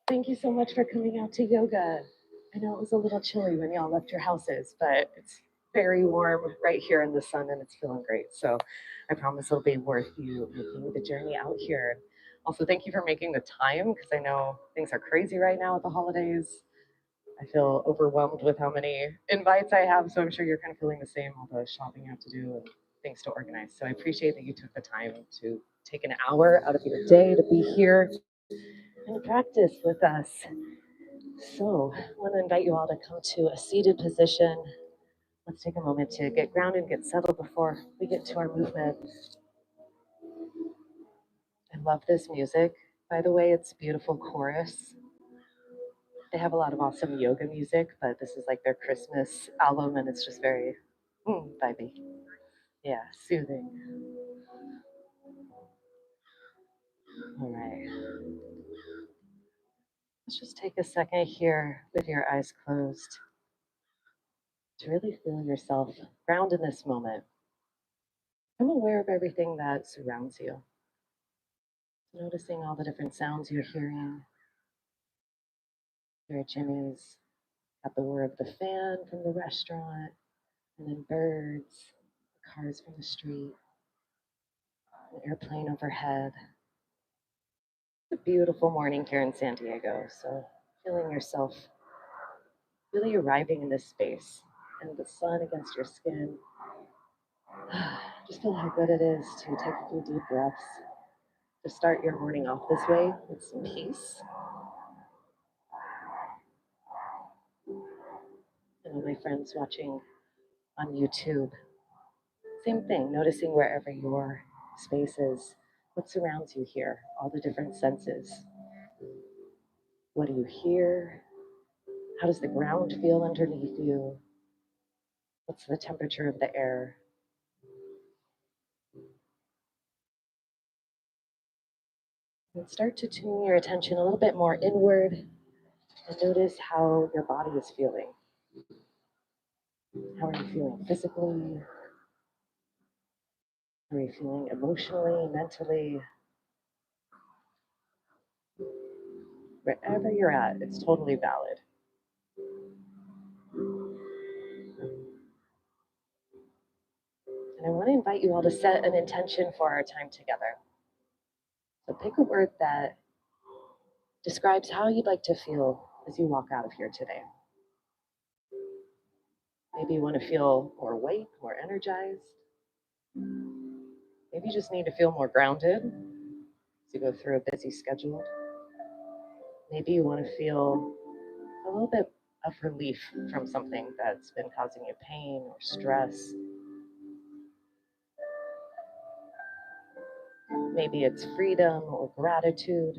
Thank you so much for coming out to yoga. I know it was a little chilly when y'all left your houses, but it's very warm right here in the sun and it's feeling great. So I promise it'll be worth you making the journey out here. Also, thank you for making the time because I know things are crazy right now at the holidays. I feel overwhelmed with how many invites I have, so I'm sure you're kind of feeling the same, all the shopping you have to do and things to organize. So I appreciate that you took the time to take an hour out of your day to be here and practice with us. So, I want to invite you all to come to a seated position. Let's take a moment to get grounded, get settled before we get to our movement. I love this music. By the way, it's beautiful chorus. They have a lot of awesome yoga music, but this is like their Christmas album, and it's just very vibey. Yeah, soothing. All right. Let's just take a second here with your eyes closed to really feel yourself ground in this moment. I'm aware of everything that surrounds you. Noticing all the different sounds you're hearing. There are Jimmy's at the whir of the fan from the restaurant, and then birds, cars from the street, an airplane overhead. It's a beautiful morning here in San Diego, so feeling yourself really arriving in this space and the sun against your skin. Just feel how good it is to take a few deep breaths, to start your morning off this way with some peace. And all my friends watching on YouTube, same thing, noticing wherever your space is, what surrounds you here, all the different senses. What do you hear? How does the ground feel underneath you? What's the temperature of the air? And start to tune your attention a little bit more inward and notice how your body is feeling. How are you feeling physically? How are you feeling emotionally, mentally? Wherever you're at, it's totally valid. And I want to invite you all to set an intention for our time together. So pick a word that describes how you'd like to feel as you walk out of here today. Maybe you want to feel more awake, more energized. Maybe you just need to feel more grounded as you go through a busy schedule. Maybe you want to feel a little bit of relief from something that's been causing you pain or stress. Maybe it's freedom or gratitude.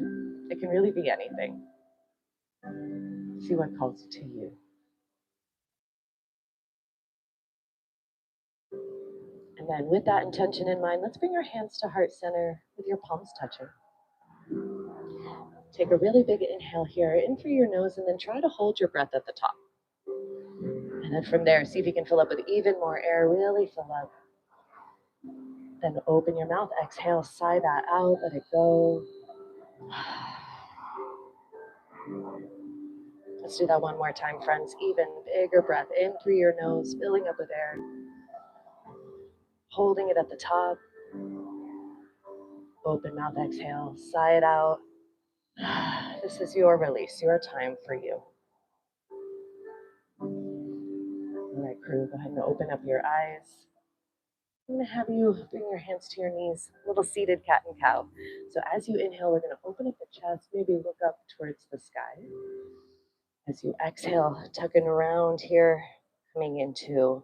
It can really be anything. See what calls to you. And then with that intention in mind, let's bring our hands to heart center with your palms touching. Take a really big inhale here, in through your nose, and then try to hold your breath at the top. And then from there, see if you can fill up with even more air, really fill up. Then open your mouth, exhale, sigh that out, let it go. Let's do that one more time, friends. Even bigger breath in through your nose, filling up with air. Holding it at the top. Open mouth, exhale, sigh it out. This is your release, your time for you. All right, crew, go ahead and open up your eyes. I'm going to have you bring your hands to your knees, a little seated cat and cow. So as you inhale, we're going to open up the chest, maybe look up towards the sky. As you exhale, tucking around here, coming into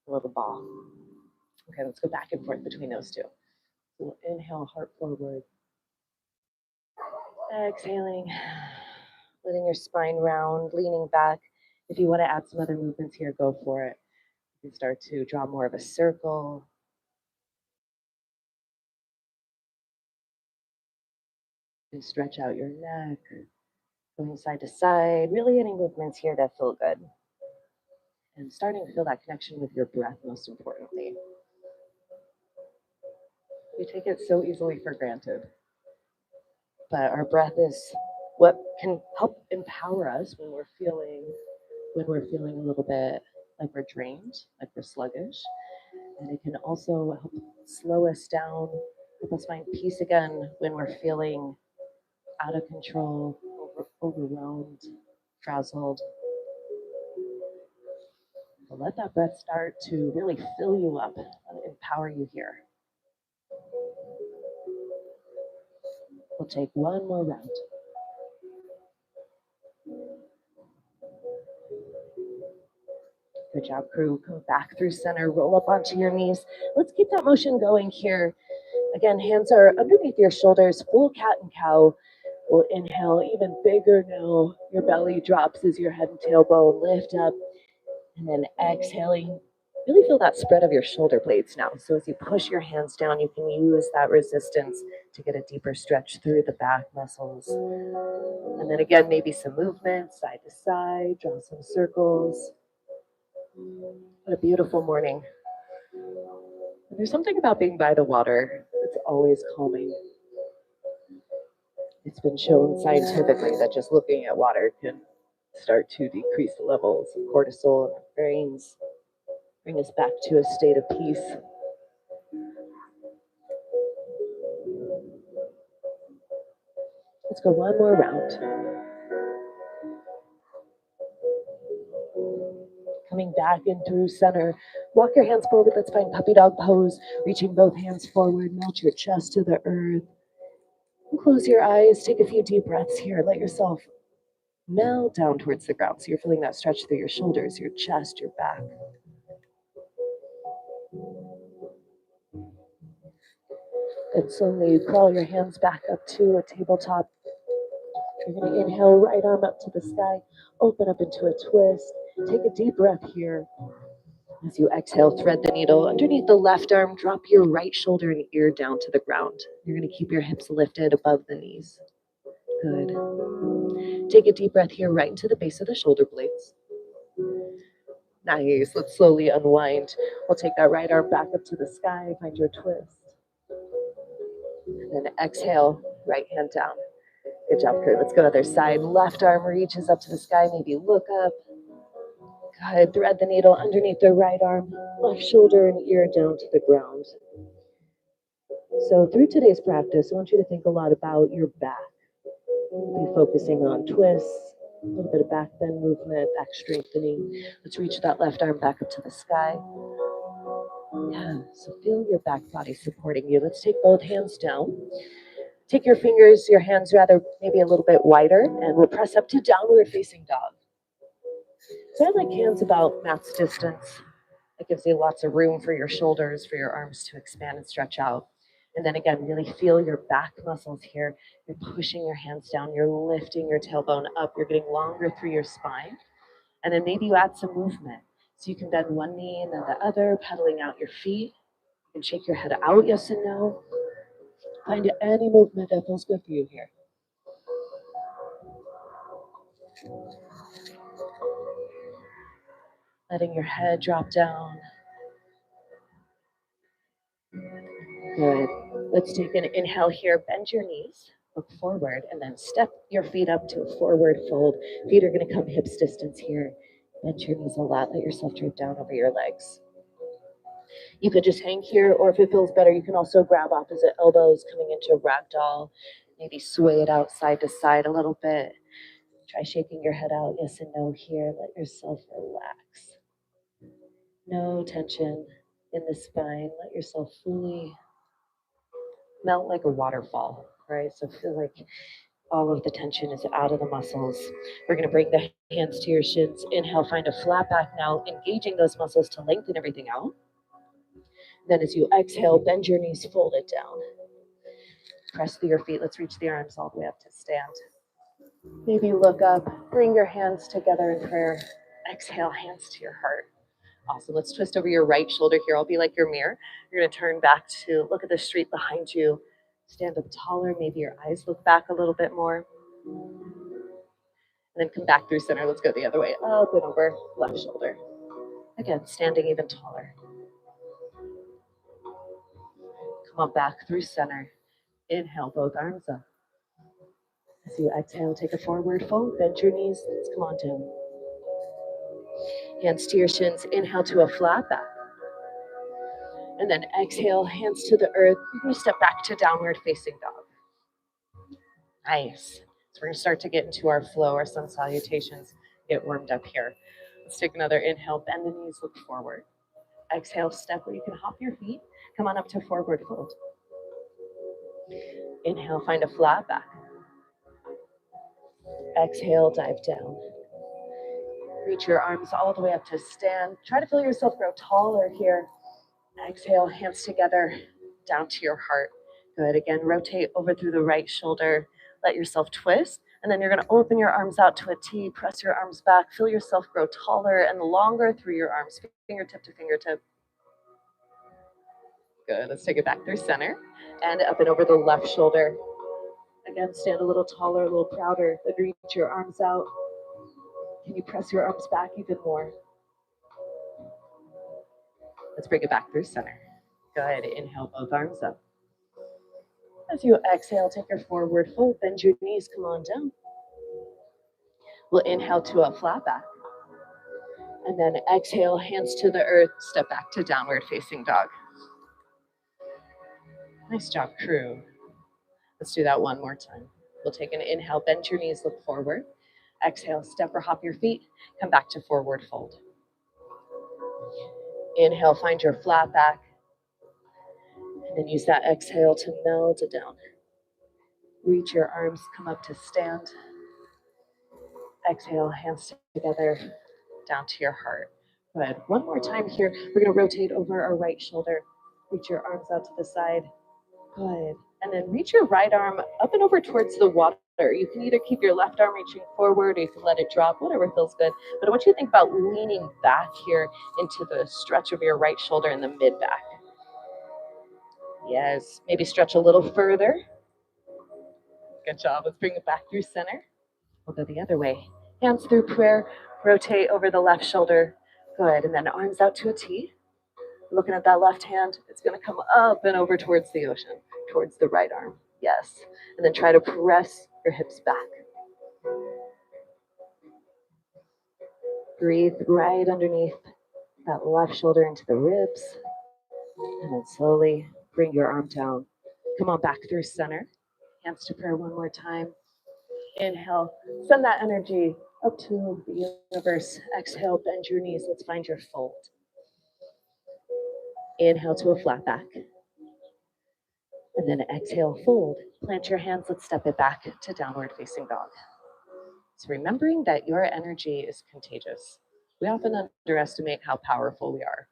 a little ball. Okay, let's go back and forth between those two. So inhale, heart forward. Exhaling, letting your spine round, leaning back. If you want to add some other movements here, go for it. You can start to draw more of a circle. And stretch out your neck, going side to side. Really any movements here that feel good. And starting to feel that connection with your breath, most importantly. We take it so easily for granted. But our breath is what can help empower us when we're feeling a little bit like we're drained, like we're sluggish. And it can also help slow us down, help us find peace again when we're feeling out of control, overwhelmed, frazzled. So let that breath start to really fill you up and empower you here. We'll take one more round. Good job, crew. Come back through center, roll up onto your knees. Let's keep that motion going here. Again, hands are underneath your shoulders, full cat and cow. We'll inhale even bigger now. Your belly drops as your head and tailbone lift up. And then exhaling, really feel that spread of your shoulder blades now. So as you push your hands down, you can use that resistance to get a deeper stretch through the back muscles. And then again, maybe some movement side to side, draw some circles. What a beautiful morning. And there's something about being by the water that's always calming. It's been shown scientifically that just looking at water can start to decrease the levels of cortisol in our brains, bring us back to a state of peace. Let's go one more round. Coming back in through center. Walk your hands forward. Let's find puppy dog pose. Reaching both hands forward. Melt your chest to the earth. And close your eyes. Take a few deep breaths here. Let yourself melt down towards the ground. So you're feeling that stretch through your shoulders, your chest, your back. And slowly crawl your hands back up to a tabletop. You're going to inhale, right arm up to the sky, open up into a twist. Take a deep breath here. As you exhale, thread the needle underneath the left arm, drop your right shoulder and ear down to the ground. You're going to keep your hips lifted above the knees. Good. Take a deep breath here, right into the base of the shoulder blades. Nice. Let's slowly unwind. We'll take that right arm back up to the sky, find your twist. And then exhale, right hand down. Good job, crew. Let's go other side. Left arm reaches up to the sky. Maybe look up. Good. Thread the needle underneath the right arm. Left shoulder and ear down to the ground. So through today's practice, I want you to think a lot about your back. We'll be focusing on twists, a little bit of back bend movement, back strengthening. Let's reach that left arm back up to the sky. Yeah, so feel your back body supporting you. Let's take both hands down. Take your fingers, your hands rather, maybe a little bit wider, and we'll press up to downward facing dog. So I like hands about max distance. It gives you lots of room for your shoulders, for your arms to expand and stretch out. And then again, really feel your back muscles here. You're pushing your hands down, you're lifting your tailbone up, you're getting longer through your spine. And then maybe you add some movement. So you can bend one knee and then the other, pedaling out your feet. You can shake your head out, yes and no. Find any movement that feels good for you here. Letting your head drop down. Good. Let's take an inhale here. Bend your knees, look forward, and then step your feet up to a forward fold. Feet are going to come hips distance here. Bend your knees a lot. Let yourself droop down over your legs. You could just hang here, or if it feels better, you can also grab opposite elbows coming into ragdoll. Maybe sway it out side to side a little bit. Try shaking your head out, yes and no here. Let yourself relax. No tension in the spine. Let yourself fully melt like a waterfall, right? So feel like all of the tension is out of the muscles. We're going to bring the hands to your shins. Inhale, find a flat back now, engaging those muscles to lengthen everything out. Then as you exhale, bend your knees, fold it down. Press through your feet. Let's reach the arms all the way up to stand. Maybe look up, bring your hands together in prayer. Exhale, hands to your heart. Awesome. Let's twist over your right shoulder here. I'll be like your mirror. You're going to turn back to look at the street behind you. Stand up taller. Maybe your eyes look back a little bit more. And then come back through center. Let's go the other way. Up and over, left shoulder. Again, standing even taller. Come on back through center. Inhale, both arms up. As you exhale, take a forward fold, bend your knees, let's come on down. Hands to your shins, inhale to a flat back. And then exhale, hands to the earth. You're going to step back to downward facing dog. Nice. So we're going to start to get into our flow, our sun salutations, get warmed up here. Let's take another inhale, bend the knees, look forward. Exhale, step where you can hop your feet. Come on up to forward fold. Inhale, find a flat back. Exhale, dive down. Reach your arms all the way up to stand. Try to feel yourself grow taller here. Exhale, hands together, down to your heart. Good. Again, rotate over through the right shoulder. Let yourself twist. And then you're going to open your arms out to a T. Press your arms back. Feel yourself grow taller and longer through your arms, fingertip to fingertip. Good. Let's take it back through center and up and over the left shoulder. Again, stand a little taller, a little prouder. Then reach your arms out. Can you press your arms back even more? Let's bring it back through center. Go ahead, inhale, both arms up. As you exhale, take your forward fold, bend your knees, come on down. We'll inhale to a flat back. And then exhale, hands to the earth, step back to downward facing dog. Nice job, crew. Let's do that one more time. We'll take an inhale, bend your knees, look forward. Exhale, step or hop your feet, come back to forward fold. Inhale, find your flat back. And then use that exhale to melt it down. Reach your arms, come up to stand. Exhale, hands together, down to your heart. Good. One more time here. We're going to rotate over our right shoulder. Reach your arms out to the side. Good. And then reach your right arm up and over towards the water. You can either keep your left arm reaching forward or you can let it drop, whatever feels good. But I want you to think about leaning back here into the stretch of your right shoulder in the mid back. Yes. Maybe stretch a little further. Good job. Let's bring it back through center. We'll go the other way. Hands through prayer. Rotate over the left shoulder. Good. And then arms out to a T. Looking at that left hand, it's going to come up and over towards the ocean, towards the right arm. Yes. And then try to press your hips back. Breathe right underneath that left shoulder into the ribs. And then slowly bring your arm down. Come on back through center. Hands to prayer one more time. Inhale. Send that energy up to the universe. Exhale, bend your knees. Let's find your fold. Inhale to a flat back. And then exhale, fold. Plant your hands. Let's step it back to downward facing dog. So remembering that your energy is contagious. We often underestimate how powerful we are.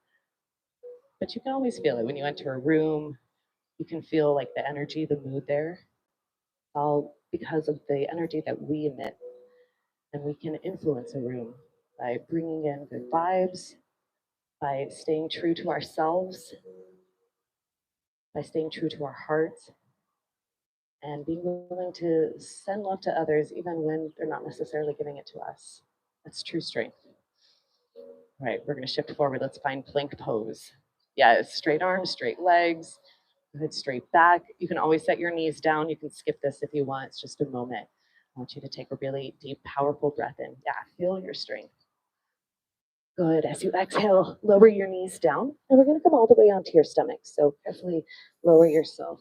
But you can always feel it when you enter a room. You can feel like the energy, the mood there. All because of the energy that we emit. And we can influence a room by bringing in good vibes, by staying true to ourselves, by staying true to our hearts, and being willing to send love to others even when they're not necessarily giving it to us. That's true strength. All right, we're going to shift forward. Let's find plank pose. Yes, straight arms, straight legs, good straight back. You can always set your knees down. You can skip this if you want. It's just a moment. I want you to take a really deep, powerful breath in. Yeah, feel your strength. Good. As you exhale, lower your knees down, and we're going to come all the way onto your stomach. So carefully lower yourself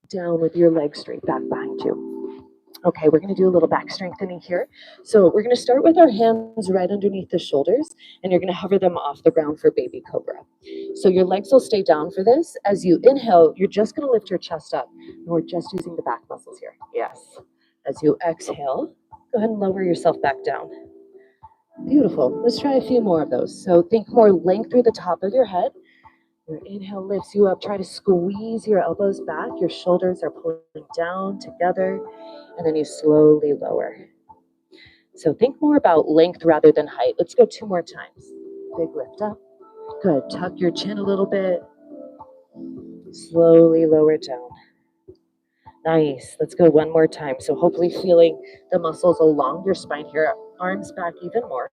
down with your legs straight back behind you. Okay, we're going to do a little back strengthening here. So we're going to start with our hands right underneath the shoulders, and you're going to hover them off the ground for baby cobra. So your legs will stay down for this. As you inhale, you're just going to lift your chest up, and we're just using the back muscles here. Yes. As you exhale, go ahead and lower yourself back down. Beautiful. Let's try a few more of those. So think more length through the top of your head. Your inhale lifts you up. Try to squeeze your elbows back. Your shoulders are pulling down together, and then you slowly lower. So think more about length rather than height. Let's go 2 more times. Big lift up. Good. Tuck your chin a little bit. Slowly lower down. Nice. Let's go 1 more time. So hopefully feeling the muscles along your spine here. Arms back even more.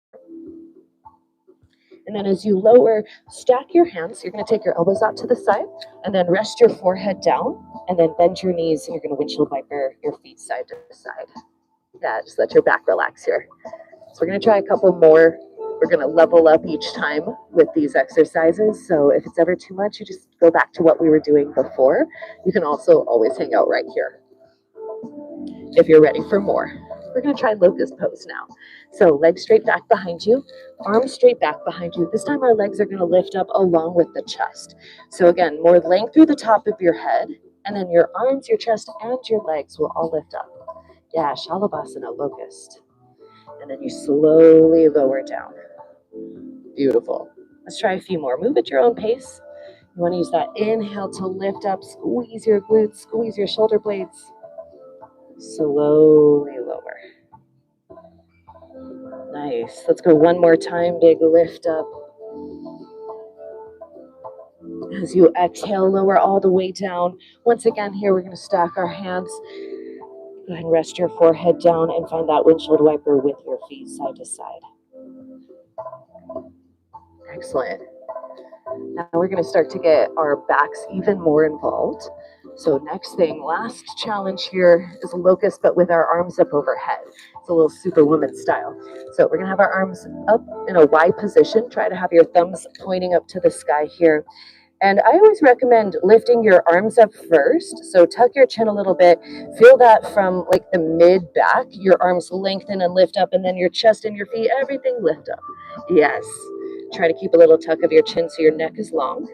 And then as you lower, stack your hands. You're going to take your elbows out to the side and then rest your forehead down and then bend your knees and you're going to windshield wiper your feet side to side. Yeah, just let your back relax here. So we're going to try a couple more. We're going to level up each time with these exercises. So if it's ever too much, you just go back to what we were doing before. You can also always hang out right here if you're ready for more. We're going to try locust pose now. So legs straight back behind you, arms straight back behind you. This time our legs are going to lift up along with the chest. So again, more length through the top of your head, and then your arms, your chest, and your legs will all lift up. Yeah, Shalabhasana, locust. And then you slowly lower down. Beautiful. Let's try a few more. Move at your own pace. You want to use that inhale to lift up, squeeze your glutes, squeeze your shoulder blades. Slowly lower. Nice. Let's go one more time. Big lift up. As you exhale, lower all the way down. Once again, here we're going to stack our hands. Go ahead and rest your forehead down and find that windshield wiper with your feet side to side. Excellent. Now we're going to start to get our backs even more involved. So next thing, last challenge here is a locust, but with our arms up overhead. It's a little superwoman style. So we're going to have our arms up in a Y position. Try to have your thumbs pointing up to the sky here. And I always recommend lifting your arms up first. So tuck your chin a little bit. Feel that from like the mid back. Your arms lengthen and lift up, and then your chest and your feet, everything lift up. Yes. Try to keep a little tuck of your chin so your neck is long.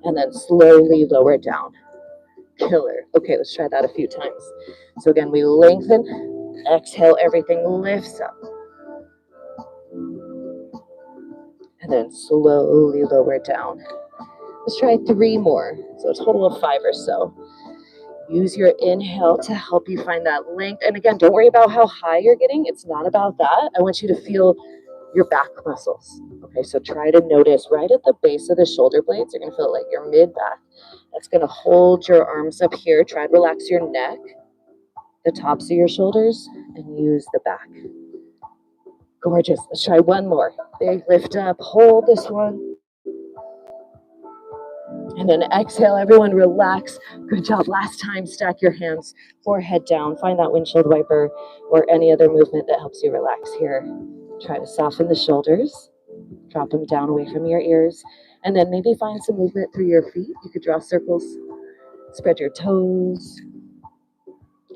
And then slowly lower down. Killer. Okay, let's try that a few times. So again, we lengthen. Exhale, everything lifts up. And then slowly lower down. Let's try 3 more. So a total of 5 or so. Use your inhale to help you find that length. And again, don't worry about how high you're getting. It's not about that. I want you to feel your back muscles. Okay, so try to notice right at the base of the shoulder blades. You're going to feel like your mid back. That's going to hold your arms up here. Try to relax your neck, the tops of your shoulders, and use the back. Gorgeous. Let's try one more. Big lift up. Hold this one. And then exhale, everyone relax. Good job. Last time, stack your hands, forehead down. Find that windshield wiper or any other movement that helps you relax here. Try to soften the shoulders. Drop them down away from your ears. And then maybe find some movement through your feet. You could draw circles, spread your toes.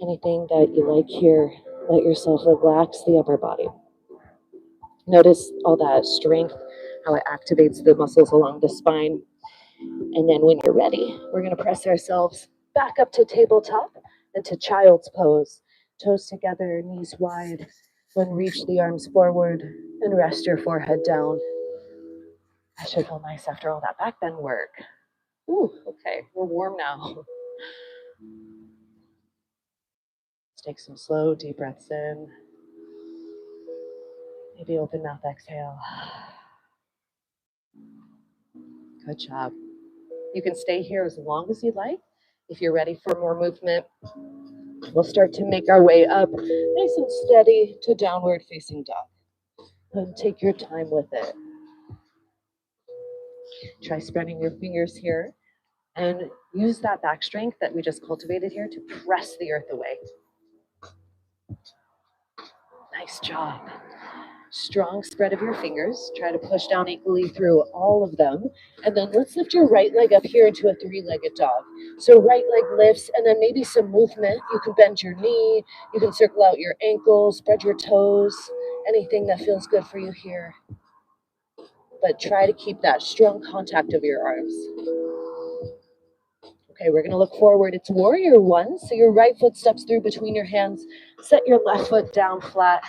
Anything that you like here. Let yourself relax the upper body. Notice all that strength, how it activates the muscles along the spine. And then when you're ready, we're going to press ourselves back up to tabletop and to child's pose. Toes together, knees wide. Then reach the arms forward and rest your forehead down. That should feel nice after all that back bend work. Ooh, okay, we're warm now. Let's take some slow, deep breaths in. Maybe open mouth exhale. Good job. You can stay here as long as you'd like. If you're ready for more movement, we'll start to make our way up nice and steady to downward facing dog. And take your time with it. Try spreading your fingers here and use that back strength that we just cultivated here to press the earth away. Nice job. Strong spread of your fingers. Try to push down equally through all of them. And then let's lift your right leg up here into a 3-legged dog. So right leg lifts and then maybe some movement. You can bend your knee. You can circle out your ankles, spread your toes, anything that feels good for you here. But try to keep that strong contact of your arms. Okay, we're going to look forward. It's warrior 1. So your right foot steps through between your hands. Set your left foot down flat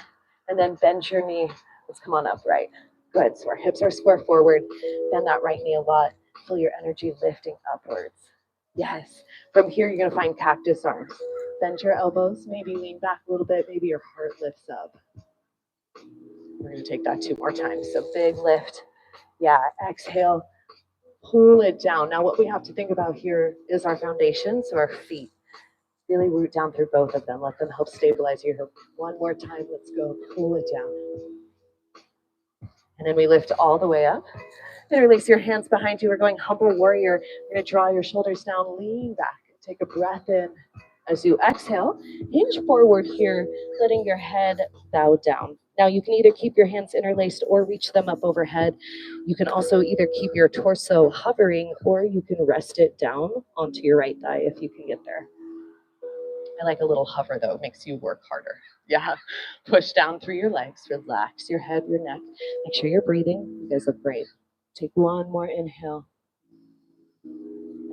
and then bend your knee. Let's come on upright. Good. So our hips are square forward. Bend that right knee a lot. Feel your energy lifting upwards. Yes. From here, you're going to find cactus arms. Bend your elbows. Maybe lean back a little bit. Maybe your heart lifts up. We're going to take that 2 more times. So big lift. Yeah. Exhale. Pull it down. Now what we have to think about here is our foundation, so our feet. Really root down through both of them. Let them help stabilize you here. One more time. Let's go. Pull it down. And then we lift all the way up. Then release your hands behind you. We're going humble warrior. You're going to draw your shoulders down, lean back. Take a breath in As you exhale, hinge forward here, letting your head bow down. Now you can either keep your hands interlaced or reach them up overhead. You can also either keep your torso hovering or you can rest it down onto your right thigh if you can get there. I like a little hover though, it makes you work harder. Yeah, push down through your legs, relax your head, your neck. Make sure you're breathing. You guys look great. Take one more inhale.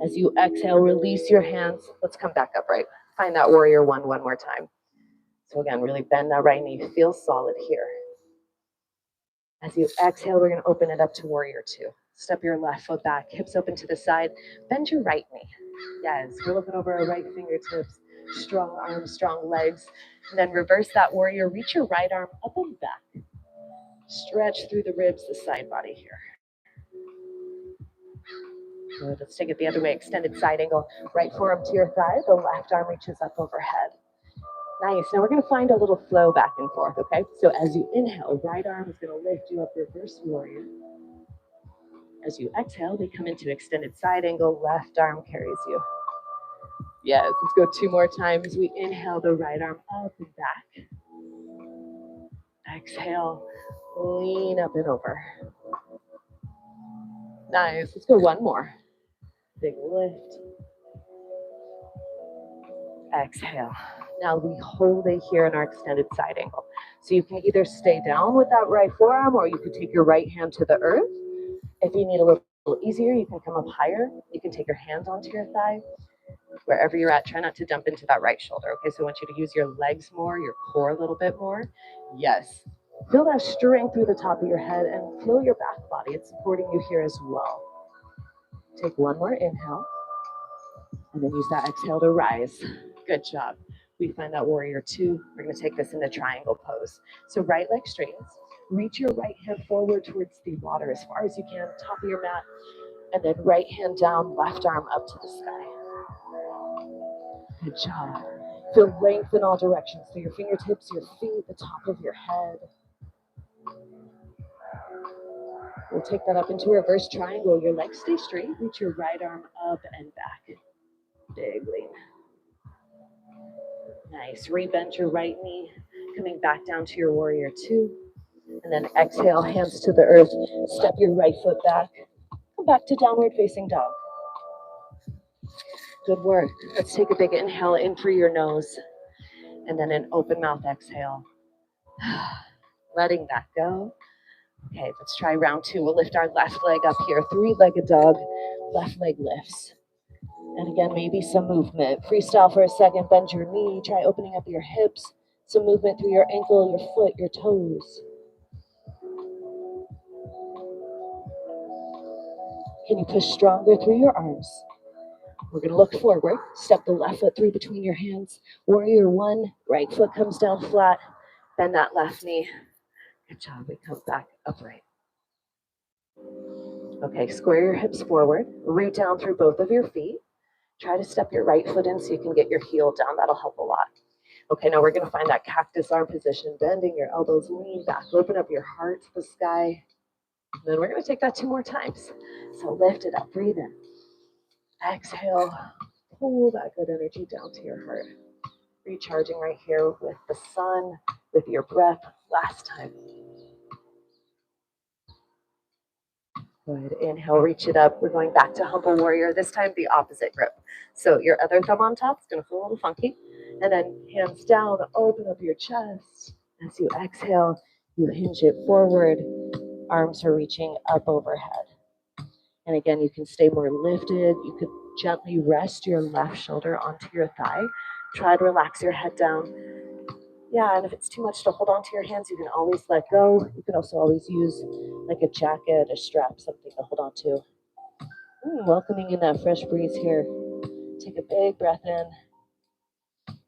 As you exhale, release your hands. Let's come back upright. Find that warrior one more time. So again, really bend that right knee. Feel solid here. As you exhale, we're going to open it up to warrior two. Step your left foot back, hips open to the side. Bend your right knee. Yes, we're looking over our right fingertips. Strong arms, strong legs. And then reverse that warrior. Reach your right arm up and back. Stretch through the ribs, the side body here. Good. Let's take it the other way. Extended side angle. Right forearm to your thigh. The left arm reaches up overhead. Nice. Now we're going to find a little flow back and forth, okay? So as you inhale, right arm is going to lift you up, reverse warrior. As you exhale, we come into extended side angle. Left arm carries you. Yes, let's go two more times. We inhale the right arm up and back. Exhale, lean up and over. Nice. Let's go one more. Big lift. Exhale. Now we hold it here in our extended side angle. So you can either stay down with that right forearm or you can take your right hand to the earth. If you need a little easier, you can come up higher. You can take your hands onto your thigh. Wherever you're at, try not to dump into that right shoulder. Okay, so I want you to use your legs more, your core a little bit more. Yes. Feel that strength through the top of your head and feel your back body. It's supporting you here as well. Take one more inhale and then use that exhale to rise. Good job. We find that warrior two. We're going to take this into triangle pose. So right leg straightens. Reach your right hand forward towards the water as far as you can, top of your mat. And then right hand down, left arm up to the sky. Good job. Feel length in all directions. So your fingertips, your feet, the top of your head. We'll take that up into reverse triangle. Your legs stay straight. Reach your right arm up and back. Big lean. Nice. Rebend your right knee. Coming back down to your warrior two. And then exhale, hands to the earth. Step your right foot back. Come back to downward facing dog. Good work. Let's take a big inhale in through your nose. And then an open mouth exhale. Letting that go. Okay, let's try round two. We'll lift our left leg up here. Three-legged dog. Left leg lifts. And again, maybe some movement. Freestyle for a second. Bend your knee. Try opening up your hips. Some movement through your ankle, your foot, your toes. Can you push stronger through your arms? We're going to look forward. Step the left foot through between your hands. Warrior one. Right foot comes down flat. Bend that left knee. Good job. We come back upright. Okay, square your hips forward. Root down through both of your feet. Try to step your right foot in so you can get your heel down. That'll help a lot. Okay, now we're going to find that cactus arm position. Bending your elbows, lean back. Open up your heart to the sky. And then we're going to take that two more times. So lift it up. Breathe in. Exhale. Pull that good energy down to your heart. Recharging right here with the sun, with your breath. Last time. Good. Inhale, reach it up. We're going back to humble warrior. This time the opposite grip. So your other thumb on top is going to feel a little funky. And then hands down, open up your chest. As you exhale, you hinge it forward. Arms are reaching up overhead. And again, you can stay more lifted. You could gently rest your left shoulder onto your thigh. Try to relax your head down. Yeah, and if it's too much to hold onto your hands, you can always let go. You can also always use like a jacket, a strap, something to hold on to. Welcoming in that fresh breeze here. Take a big breath in.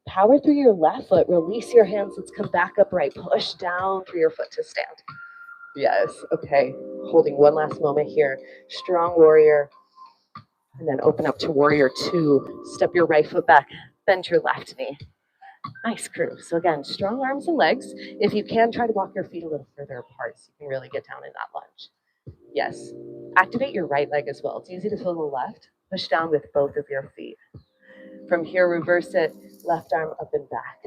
Power through your left foot. Release your hands. Let's come back upright. Push down through your foot to stand. Yes, okay. Holding one last moment here. Strong warrior. And then open up to warrior two. Step your right foot back. Bend your left knee. Nice crew. So again, strong arms and legs. If you can, try to walk your feet a little further apart so you can really get down in that lunge. Yes. Activate your right leg as well. It's easy to feel the left. Push down with both of your feet. From here, reverse it, left arm up and back.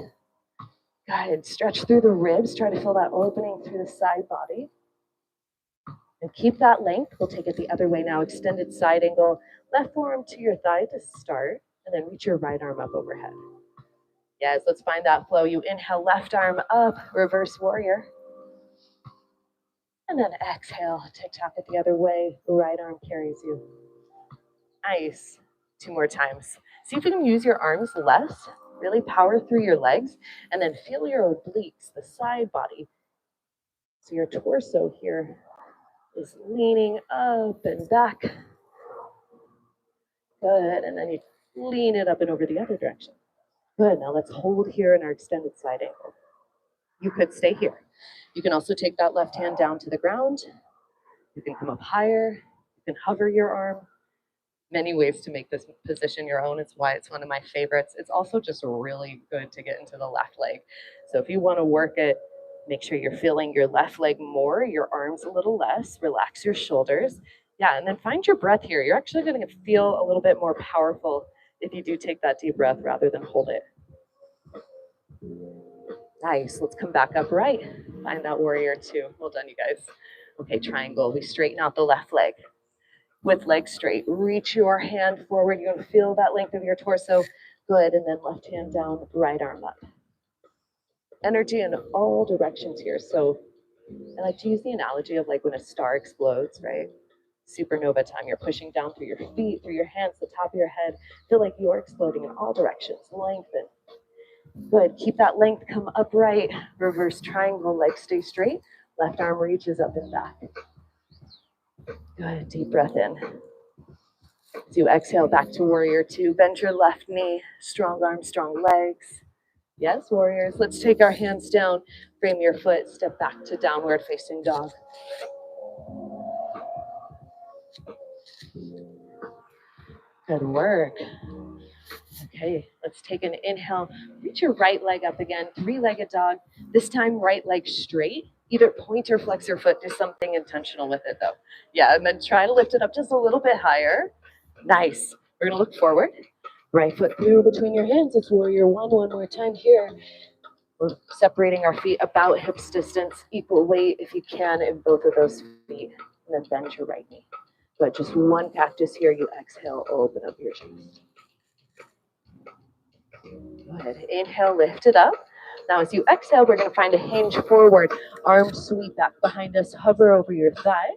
Good, stretch through the ribs, try to feel that opening through the side body. And keep that length. We'll take it the other way now. Extended side angle, left forearm to your thigh to start, and then reach your right arm up overhead. Yes, let's find that flow. You inhale, left arm up, reverse warrior. And then exhale, tick-tock it the other way. Right arm carries you. Nice. 2 more times. See if you can use your arms less. Really power through your legs. And then feel your obliques, the side body. So your torso here is leaning up and back. Good. And then you lean it up and over the other direction. Good. Now let's hold here in our extended side angle. You could stay here. You can also take that left hand down to the ground. You can come up higher. You can hover your arm. Many ways to make this position your own. It's why it's one of my favorites. It's also just really good to get into the left leg. So if you want to work it, make sure you're feeling your left leg more, your arms a little less, relax your shoulders. Yeah, and then find your breath here. You're actually going to feel a little bit more powerful if you do take that deep breath rather than hold it. Nice. Let's come back upright. Find that warrior 2. Well done, you guys. Okay, triangle. We straighten out the left leg. With legs straight, reach your hand forward. You're going to feel that length of your torso. Good. And then left hand down, right arm up. Energy in all directions here. So I like to use the analogy of like when a star explodes, right? Supernova time. You're pushing down through your feet, through your hands, the top of your head. Feel like you're exploding in all directions. Lengthen. Good. Keep that length. Come upright. Reverse triangle. Legs stay straight. Left arm reaches up and back. Good. Deep breath in. As you exhale back to warrior 2, bend your left knee, strong arms, strong legs. Yes, warriors. Let's take our hands down, frame your foot, step back to downward facing dog. Good work. Okay, let's take an inhale. Reach your right leg up again, 3-legged dog. This time, right leg straight. Either point or flex your foot. Do something intentional with it, though. Yeah, and then try to lift it up just a little bit higher. Nice. We're going to look forward. Right foot through between your hands. It's warrior 1. One more time here. We're separating our feet about hips distance, equal weight if you can in both of those feet. And then bend your right knee. But just one practice here. You exhale, open up your chest. Good. Inhale, lift it up. Now as you exhale, we're going to find a hinge forward. Arms sweep back behind us, hover over your thigh.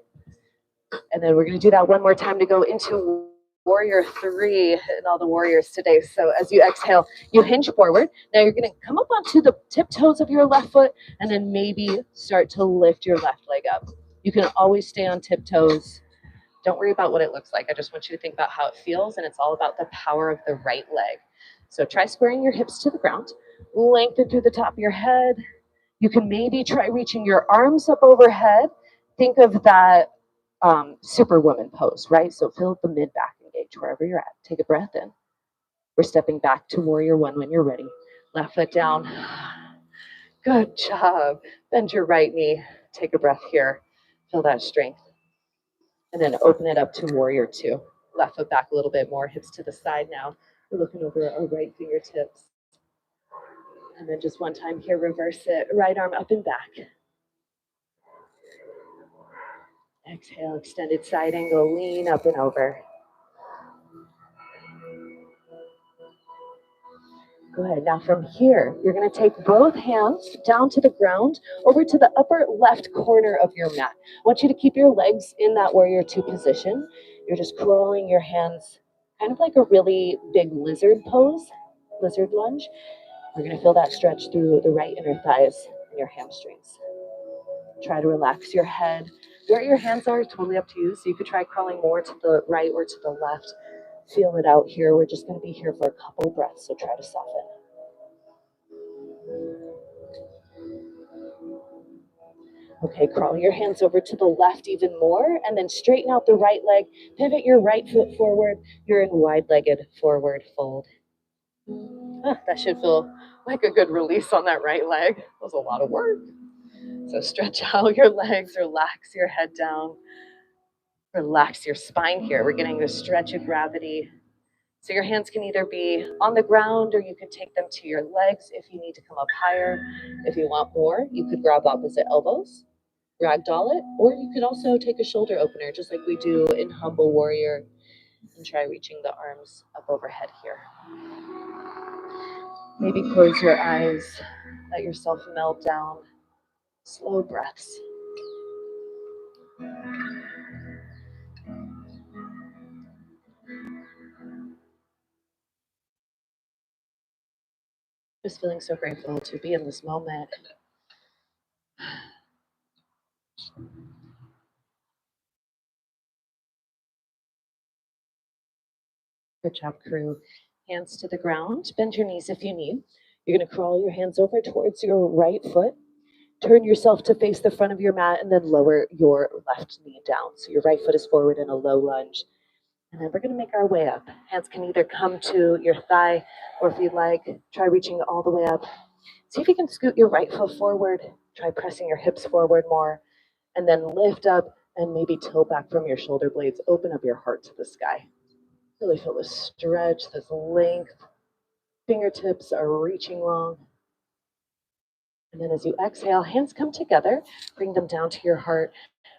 And then we're going to do that one more time to go into warrior 3 and all the warriors today. So as you exhale, you hinge forward. Now you're going to come up onto the tiptoes of your left foot and then maybe start to lift your left leg up. You can always stay on tiptoes. Don't worry about what it looks like. I just want you to think about how it feels, and it's all about the power of the right leg. So try squaring your hips to the ground, lengthen through the top of your head. You can maybe try reaching your arms up overhead. Think of that superwoman pose, right? So feel the mid-back engage wherever you're at. Take a breath in. We're stepping back to warrior 1 when you're ready. Left foot down. Good job. Bend your right knee. Take a breath here. Feel that strength. And then open it up to warrior 2. Left foot back a little bit more, hips to the side now. We're looking over our right fingertips. And then just one time here, reverse it. Right arm up and back. Exhale, extended side angle, lean up and over. Good. Now from here, you're going to take both hands down to the ground, over to the upper left corner of your mat. I want you to keep your legs in that warrior 2 position. You're just crawling your hands, kind of like a really big lizard pose, lizard lunge. We're going to feel that stretch through the right inner thighs and your hamstrings. Try to relax your head. Where your hands are, totally up to you. So you could try crawling more to the right or to the left. Feel it out here. We're just going to be here for a couple breaths, so try to soften. Okay, crawl your hands over to the left even more, and then straighten out the right leg. Pivot your right foot forward. You're in wide-legged forward fold. That should feel like a good release on that right leg. That was a lot of work. So stretch out your legs, relax your head down, relax your spine here. We're getting the stretch of gravity. So your hands can either be on the ground or you could take them to your legs if you need to come up higher. If you want more, you could grab opposite elbows, ragdoll it, or you could also take a shoulder opener just like we do in Humble Warrior and try reaching the arms up overhead here. Maybe close your eyes, let yourself melt down. Slow breaths. Just feeling so grateful to be in this moment. Good job, crew. Hands to the ground. Bend your knees if you need. You're going to crawl your hands over towards your right foot. Turn yourself to face the front of your mat and then lower your left knee down. So your right foot is forward in a low lunge. And then we're going to make our way up. Hands can either come to your thigh, or if you'd like, try reaching all the way up. See if you can scoot your right foot forward. Try pressing your hips forward more. And then lift up and maybe tilt back from your shoulder blades. Open up your heart to the sky. Really feel this stretch, this length. Fingertips are reaching long. And then as you exhale, hands come together. Bring them down to your heart.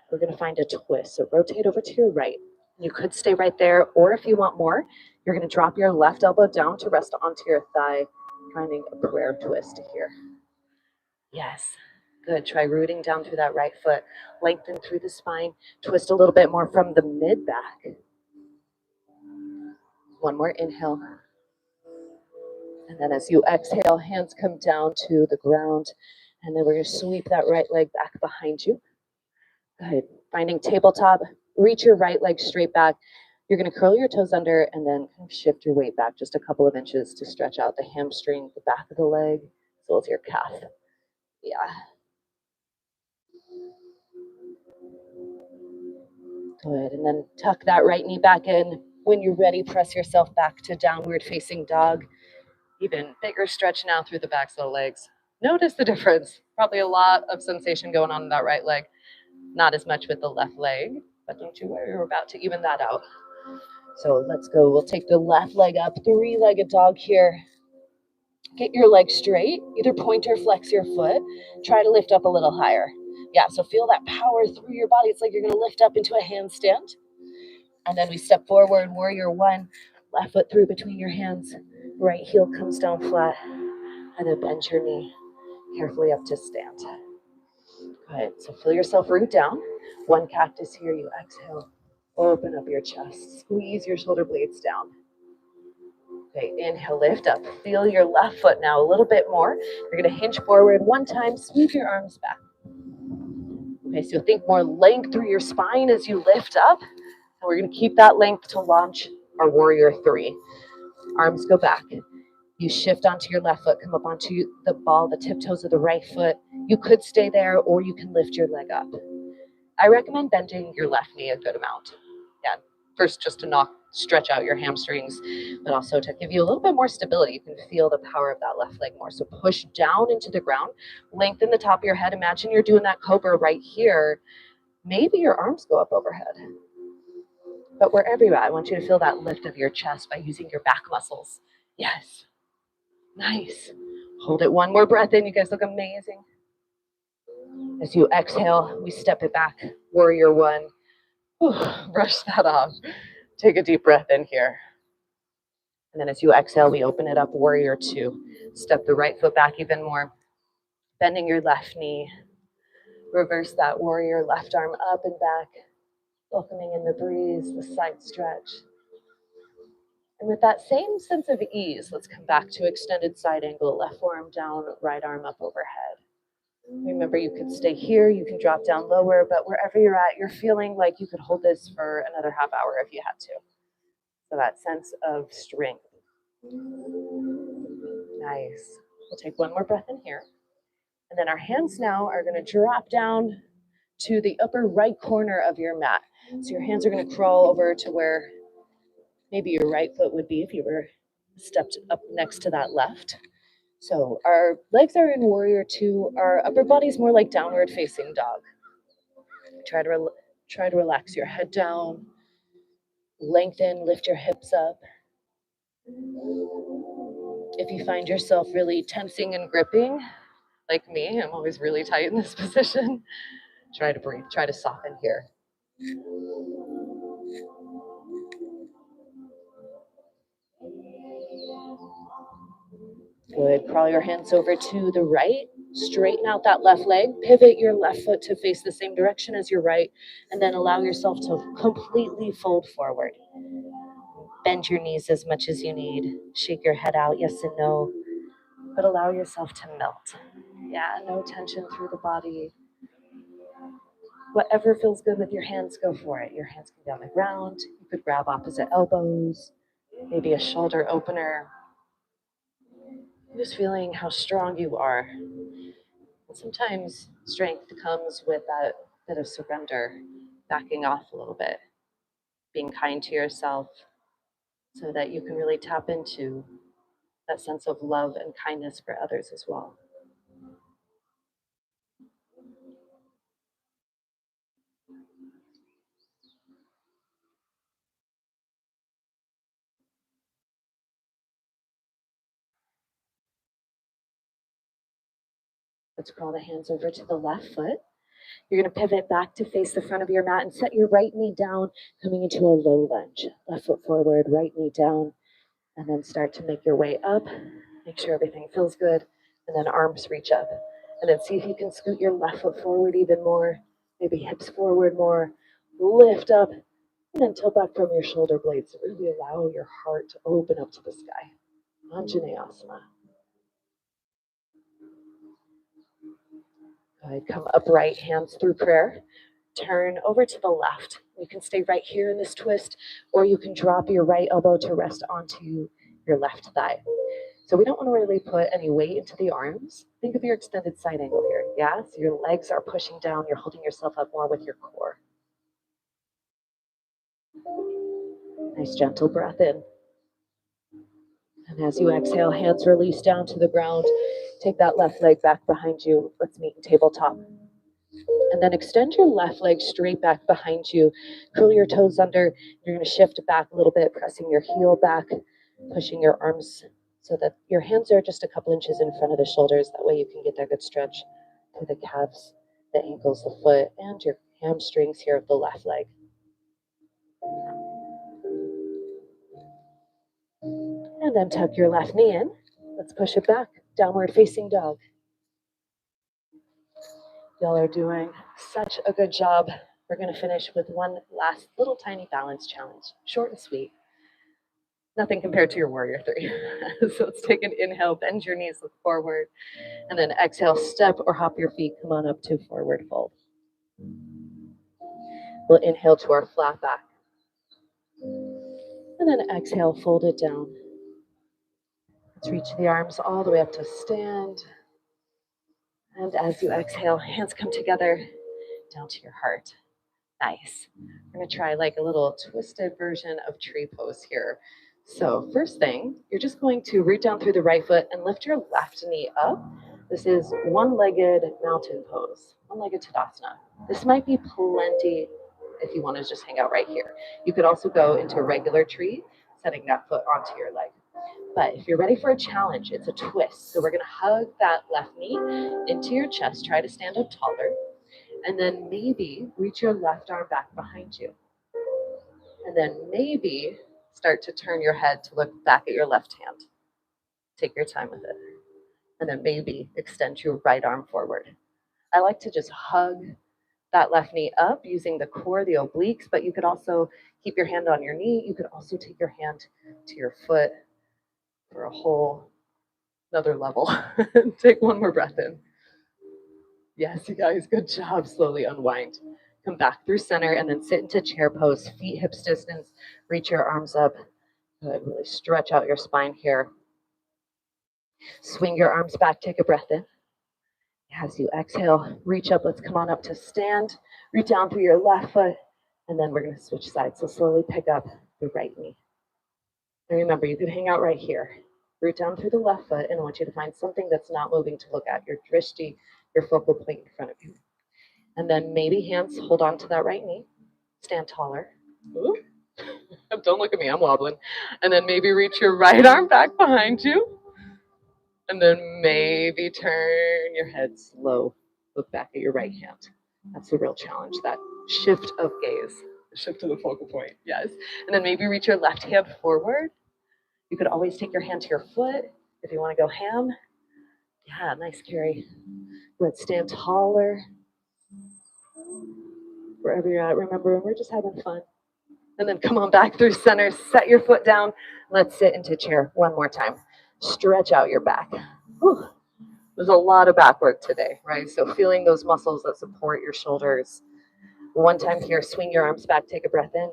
We're going to find a twist. So rotate over to your right. You could stay right there, or if you want more, you're going to drop your left elbow down to rest onto your thigh, finding a prayer twist here. Yes. Good. Try rooting down through that right foot. Lengthen through the spine. Twist a little bit more from the mid back. One more inhale. And then as you exhale, hands come down to the ground. And then we're going to sweep that right leg back behind you. Good. Finding tabletop. Reach your right leg straight back. You're going to curl your toes under and then kind of shift your weight back just a couple of inches to stretch out the hamstring, the back of the leg, as well as your calf. Yeah. Good. And then tuck that right knee back in. When you're ready, press yourself back to downward facing dog. Even bigger stretch now through the backs of the legs. Notice the difference. Probably a lot of sensation going on in that right leg. Not as much with the left leg, but don't you worry, we're about to even that out. So let's go. We'll take the left leg up, three-legged dog here. Get your leg straight, either point or flex your foot. Try to lift up a little higher. Yeah, so feel that power through your body. It's like you're going to lift up into a handstand. And then we step forward, warrior one, left foot through between your hands. Right heel comes down flat. And then bend your knee carefully up to stand. Good. So feel yourself root down. One cactus here. You exhale. Open up your chest. Squeeze your shoulder blades down. Okay, inhale, lift up. Feel your left foot now a little bit more. You're going to hinge forward one time. Sweep your arms back. Okay, so think more length through your spine as you lift up. And we're going to keep that length to launch our warrior three. Arms go back. You shift onto your left foot, come up onto the ball, the tiptoes of the right foot. You could stay there or you can lift your leg up. I recommend bending your left knee a good amount. Yeah, first just to stretch out your hamstrings, but also to give you a little bit more stability. You can feel the power of that left leg more. So push down into the ground, lengthen the top of your head. Imagine you're doing that cobra right here. Maybe your arms go up overhead. But wherever you're at, I want you to feel that lift of your chest by using your back muscles. Yes. Nice. Hold it. One more breath in. You guys look amazing. As you exhale, we step it back. Warrior one. Brush that off. Take a deep breath in here. And then as you exhale, we open it up. Warrior two. Step the right foot back even more. Bending your left knee. Reverse that warrior left arm up and back. Welcoming in the breeze, the side stretch. And with that same sense of ease, let's come back to extended side angle. Left forearm down, right arm up overhead. Remember, you could stay here, you can drop down lower, but wherever you're at, you're feeling like you could hold this for another half hour if you had to. So that sense of strength. Nice. We'll take one more breath in here. And then our hands now are going to drop down to the upper right corner of your mat. So your hands are going to crawl over to where maybe your right foot would be if you were stepped up next to that left. So our legs are in warrior two. Our upper body is more like downward facing dog. Try to relax your head down, lengthen, lift your hips up. If you find yourself really tensing and gripping, like me, I'm always really tight in this position. Try to breathe, try to soften here. Good. Crawl your hands over to the right. Straighten out that left leg. Pivot your left foot to face the same direction as your right. And then allow yourself to completely fold forward. Bend your knees as much as you need. Shake your head out, yes and no. But allow yourself to melt. Yeah, no tension through the body. Whatever feels good with your hands, go for it. Your hands can be on the ground. You could grab opposite elbows, maybe a shoulder opener. Just feeling how strong you are. And sometimes strength comes with that bit of surrender, backing off a little bit, being kind to yourself so that you can really tap into that sense of love and kindness for others as well. Let's crawl the hands over to the left foot. You're going to pivot back to face the front of your mat and set your right knee down, coming into a low lunge. Left foot forward, right knee down, and then start to make your way up. Make sure everything feels good, and then arms reach up. And then see if you can scoot your left foot forward even more, maybe hips forward more. Lift up, and then tilt back from your shoulder blades. Really allow your heart to open up to the sky. Anjaneyasana. Good. Come upright, hands through prayer. Turn over to the left. You can stay right here in this twist, or you can drop your right elbow to rest onto your left thigh. So we don't want to really put any weight into the arms. Think of your extended side angle here. Yeah, so your legs are pushing down. You're holding yourself up more with your core. Nice gentle breath in. And as you exhale, hands release down to the ground. Take that left leg back behind you. Let's meet in tabletop. And then extend your left leg straight back behind you. Curl your toes under. You're going to shift back a little bit, pressing your heel back, pushing your arms so that your hands are just a couple inches in front of the shoulders. That way you can get that good stretch through the calves, the ankles, the foot, and your hamstrings here of the left leg. And then tuck your left knee in. Let's push it back. Downward facing dog. Y'all are doing such a good job. We're going to finish with one last little tiny balance challenge, short and sweet. Nothing compared to your warrior three. So let's take an inhale, bend your knees, look forward, and then exhale, step or hop your feet, come on up to forward fold. We'll inhale to our flat back. And then exhale, fold it down. Let's reach the arms all the way up to stand. And as you exhale, hands come together down to your heart. Nice. We're going to try like a little twisted version of tree pose here. So first thing, you're just going to root down through the right foot and lift your left knee up. This is one-legged mountain pose, one-legged Tadasana. This might be plenty if you want to just hang out right here. You could also go into a regular tree, setting that foot onto your leg. But if you're ready for a challenge, it's a twist. So we're going to hug that left knee into your chest. Try to stand up taller. And then maybe reach your left arm back behind you. And then maybe start to turn your head to look back at your left hand. Take your time with it. And then maybe extend your right arm forward. I like to just hug that left knee up using the core, the obliques, but you could also keep your hand on your knee. You could also take your hand to your foot for a whole another level. Take one more breath in. Yes, you guys, good job. Slowly unwind. Come back through center and then sit into chair pose, feet hips distance, reach your arms up. Good, really stretch out your spine here. Swing your arms back, take a breath in. As you exhale, reach up, let's come on up to stand. Reach down through your left foot, and then we're gonna switch sides. So slowly pick up the right knee. And remember, you could hang out right here. Root down through the left foot, and I want you to find something that's not moving to look at, your drishti, your focal point in front of you. And then maybe hands hold on to that right knee. Stand taller. Ooh. Don't look at me, I'm wobbling. And then maybe reach your right arm back behind you. And then maybe turn your head slow. Look back at your right hand. That's the real challenge, that shift of gaze, shift to the focal point, yes. And then maybe reach your left hand forward. You could always take your hand to your foot if you want to go ham. Yeah, nice, Carrie. Let's stand taller. Wherever you're at, remember, we're just having fun. And then come on back through center, set your foot down. Let's sit into chair one more time. Stretch out your back. Whew. There's a lot of back work today, right? So feeling those muscles that support your shoulders. One time here, swing your arms back, take a breath in.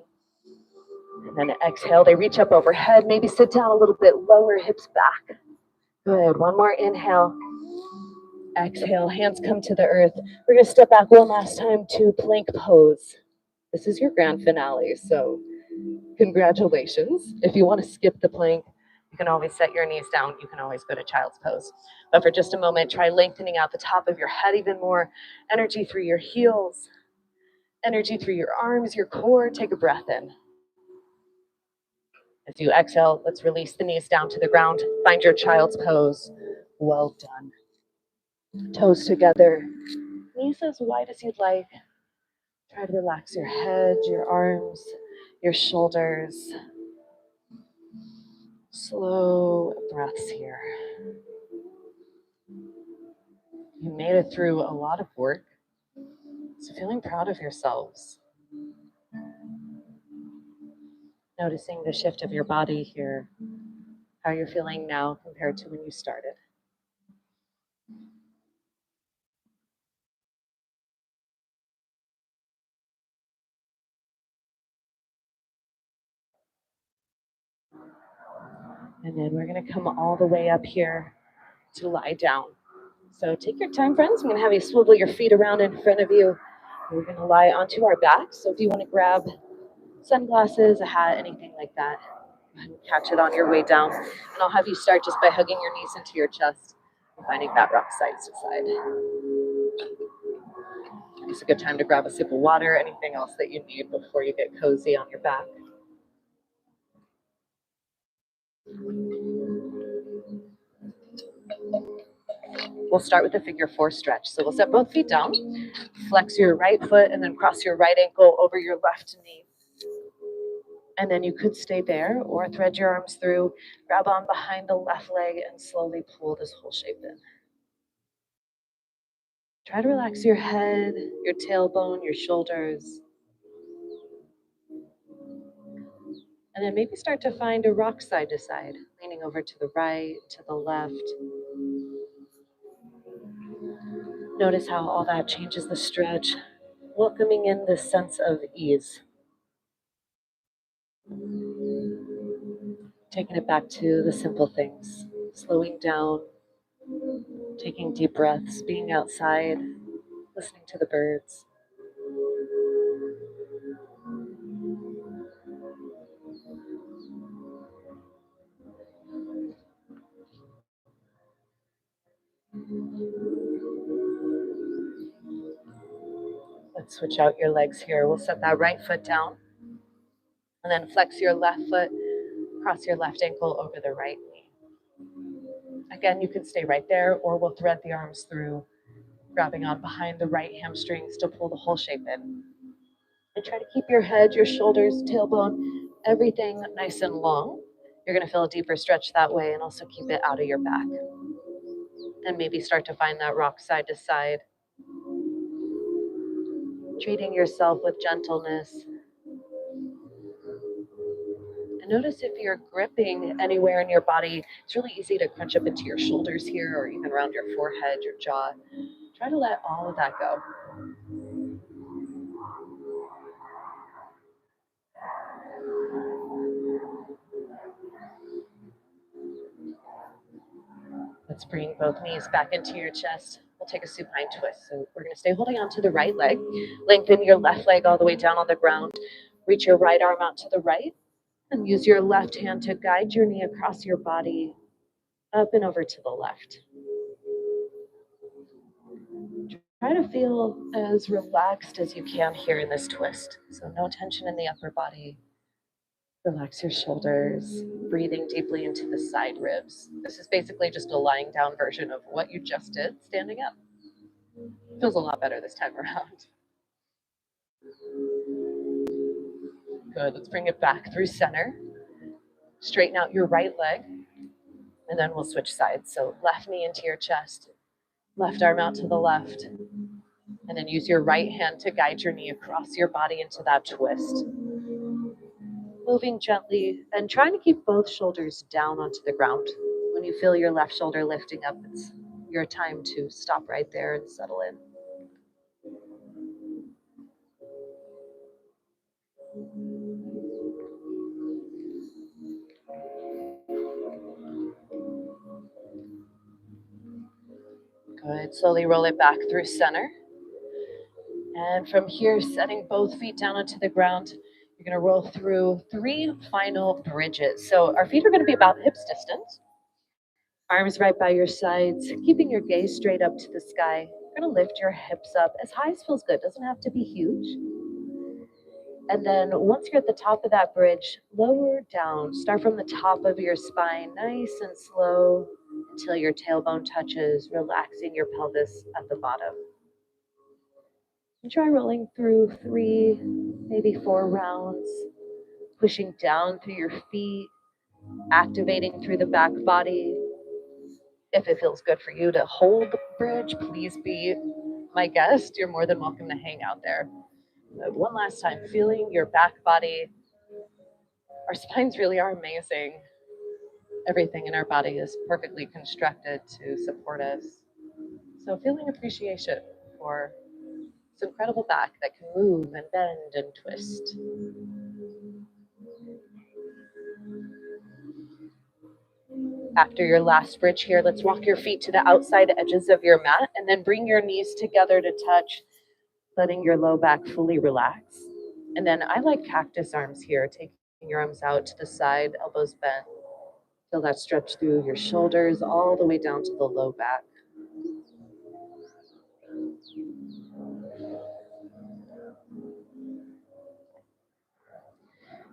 And then exhale, they reach up overhead. Maybe sit down a little bit lower, hips back. Good, one more inhale. Exhale, hands come to the earth. We're gonna step back one last time to plank pose. This is your grand finale, so congratulations. If you want to skip the plank, you can always set your knees down. You can always go to child's pose. But for just a moment, try lengthening out the top of your head even more. Energy through your heels, energy through your arms, your core. Take a breath in. As you exhale, let's release the knees down to the ground. Find your child's pose. Well done. Toes together, knees as wide as you'd like. Try to relax your head, your arms, your shoulders. Slow breaths here. You made it through a lot of work, so feeling proud of yourselves. Noticing the shift of your body here, how you're feeling now compared to when you started. And then we're going to come all the way up here to lie down. So take your time, friends. I'm going to have you swivel your feet around in front of you. We're going to lie onto our backs. So if you want to grab sunglasses, a hat, anything like that, and catch it on your way down. And I'll have you start just by hugging your knees into your chest and finding that rock side to side. It's a good time to grab a sip of water, anything else that you need before you get cozy on your back. We'll start with a figure four stretch. So we'll set both feet down, flex your right foot, and then cross your right ankle over your left knee. And then you could stay there or thread your arms through, grab on behind the left leg, and slowly pull this whole shape in. Try to relax your head, your tailbone, your shoulders. And then maybe start to find a rock side to side, leaning over to the right, to the left. Notice how all that changes the stretch, welcoming in this sense of ease. Taking it back to the simple things, slowing down, taking deep breaths, being outside, listening to the birds. Let's switch out your legs here. We'll set that right foot down and then flex your left foot, cross your left ankle over the right knee. Again, you can stay right there, or we'll thread the arms through, grabbing on behind the right hamstrings to pull the whole shape in. And try to keep your head, your shoulders, tailbone, everything nice and long. You're going to feel a deeper stretch that way, and also keep it out of your back. And maybe start to find that rock side to side, treating yourself with gentleness. And notice if you're gripping anywhere in your body, it's really easy to crunch up into your shoulders here or even around your forehead, your jaw. Try to let all of that go. Let's bring both knees back into your chest. We'll take a supine twist. So we're going to stay holding on to the right leg. Lengthen your left leg all the way down on the ground. Reach your right arm out to the right and use your left hand to guide your knee across your body, up and over to the left. Try to feel as relaxed as you can here in this twist. So no tension in the upper body. Relax your shoulders, breathing deeply into the side ribs. This is basically just a lying down version of what you just did standing up. Feels a lot better this time around. Good. Let's bring it back through center. Straighten out your right leg, and then we'll switch sides. So left knee into your chest, left arm out to the left, and then use your right hand to guide your knee across your body into that twist. Moving gently and trying to keep both shoulders down onto the ground. When you feel your left shoulder lifting up, it's your time to stop right there and settle in. Good. Slowly roll it back through center. And from here, setting both feet down onto the ground, you're going to roll through 3 final bridges. So our feet are going to be about hips distance. Arms right by your sides, keeping your gaze straight up to the sky. You're going to lift your hips up as high as feels good. Doesn't have to be huge. And then once you're at the top of that bridge, lower down. Start from the top of your spine, nice and slow, until your tailbone touches, relaxing your pelvis at the bottom. And try rolling through 3, maybe 4 rounds, pushing down through your feet, activating through the back body. If it feels good for you to hold the bridge, please be my guest. You're more than welcome to hang out there. But one last time, feeling your back body. Our spines really are amazing. Everything in our body is perfectly constructed to support us. So feeling appreciation for this incredible back that can move and bend and twist. After your last bridge here, let's walk your feet to the outside edges of your mat and then bring your knees together to touch, letting your low back fully relax. And then I like cactus arms here, taking your arms out to the side, elbows bent. Feel that stretch through your shoulders all the way down to the low back.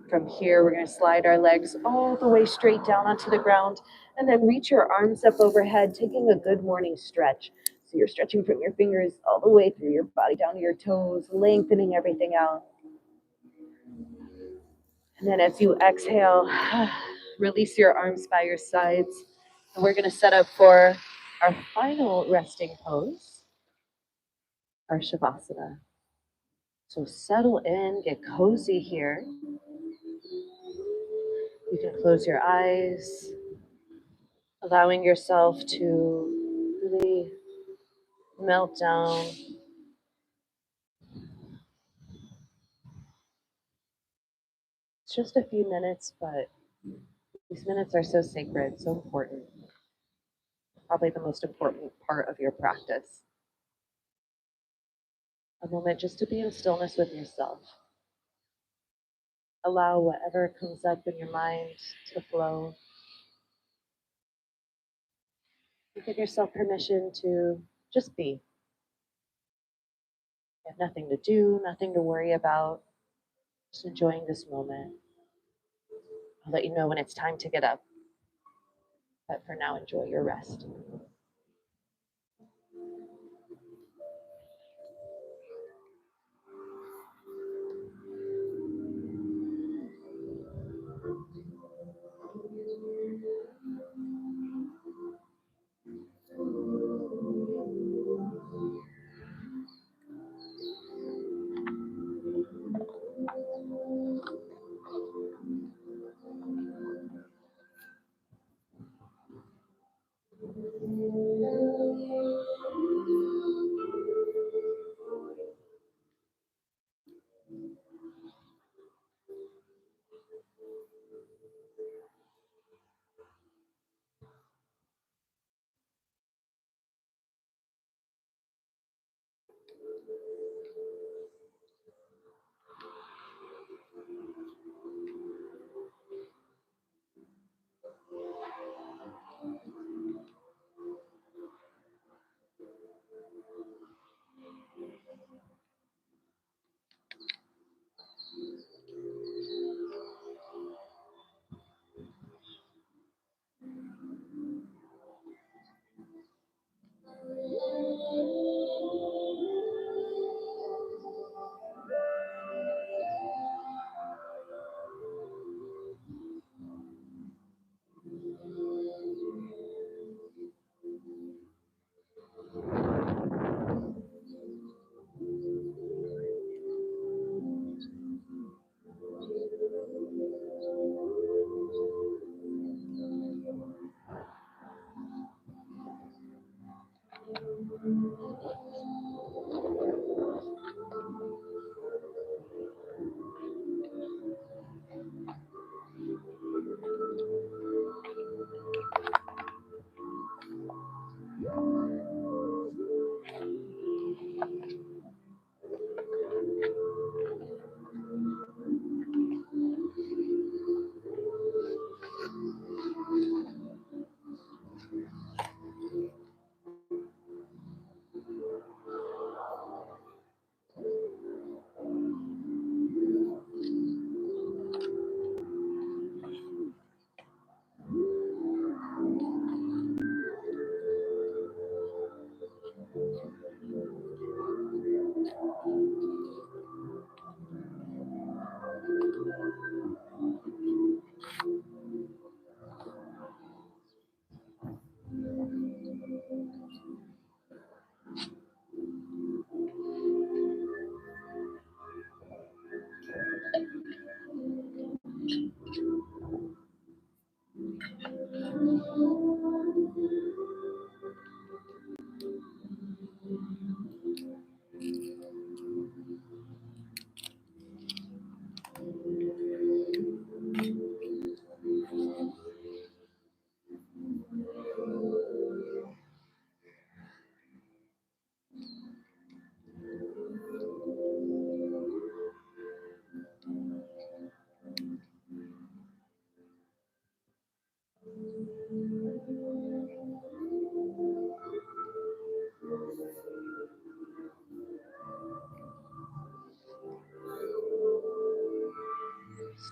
From here, we're going to slide our legs all the way straight down onto the ground and then reach your arms up overhead, taking a good morning stretch. So you're stretching from your fingers all the way through your body down to your toes, lengthening everything out. And then as you exhale, release your arms by your sides. And we're going to set up for our final resting pose, our Shavasana. So settle in, get cozy here. You can close your eyes, allowing yourself to really melt down. It's just a few minutes, but these minutes are so sacred, so important. Probably the most important part of your practice. A moment just to be in stillness with yourself. Allow whatever comes up in your mind to flow. You give yourself permission to just be. You have nothing to do, nothing to worry about. Just enjoying this moment. I'll let you know when it's time to get up. But for now, enjoy your rest.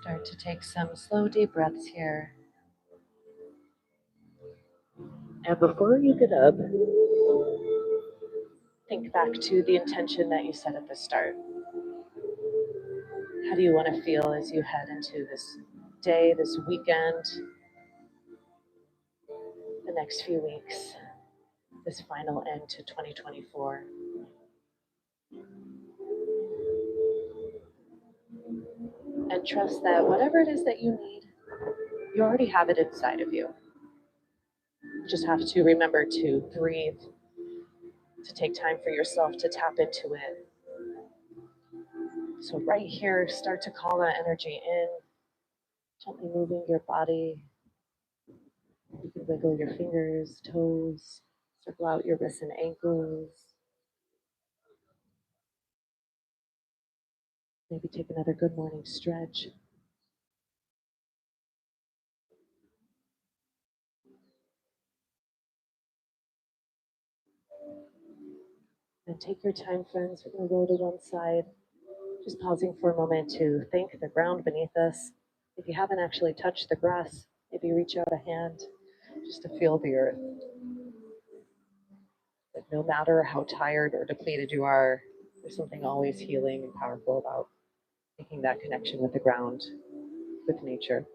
Start to take some slow, deep breaths here. And before you get up, think back to the intention that you set at the start. How do you want to feel as you head into this day, this weekend, the next few weeks, this final end to 2024? And trust that whatever it is that you need, you already have it inside of you. You just have to remember to breathe, to take time for yourself to tap into it. So, right here, start to call that energy in, gently moving your body. You can wiggle your fingers, toes, circle out your wrists and ankles. Maybe take another good morning stretch. And take your time, friends. We're going to roll to one side. Just pausing for a moment to thank the ground beneath us. If you haven't actually touched the grass, maybe reach out a hand just to feel the earth. That no matter how tired or depleted you are, there's something always healing and powerful about making that connection with the ground, with nature.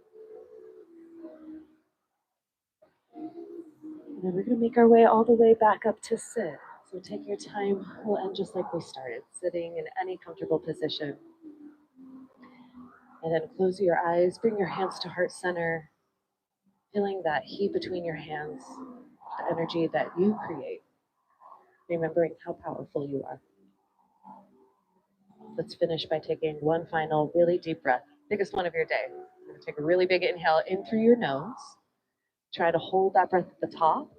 And then we're going to make our way all the way back up to sit. So take your time. We'll end just like we started, sitting in any comfortable position. And then close your eyes, bring your hands to heart center, feeling that heat between your hands, the energy that you create, remembering how powerful you are. Let's finish by taking one final really deep breath, biggest one of your day. You're going to take a really big inhale in through your nose. Try to hold that breath at the top.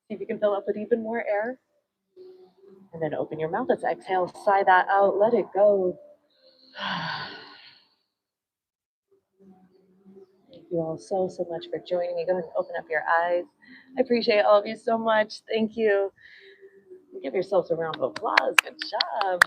See if you can fill up with even more air. And then open your mouth. Let's exhale, sigh that out, let it go. Thank you all so much for joining me. Go ahead and open up your eyes. I appreciate all of you so much. Thank you. Give yourselves a round of applause. Good job.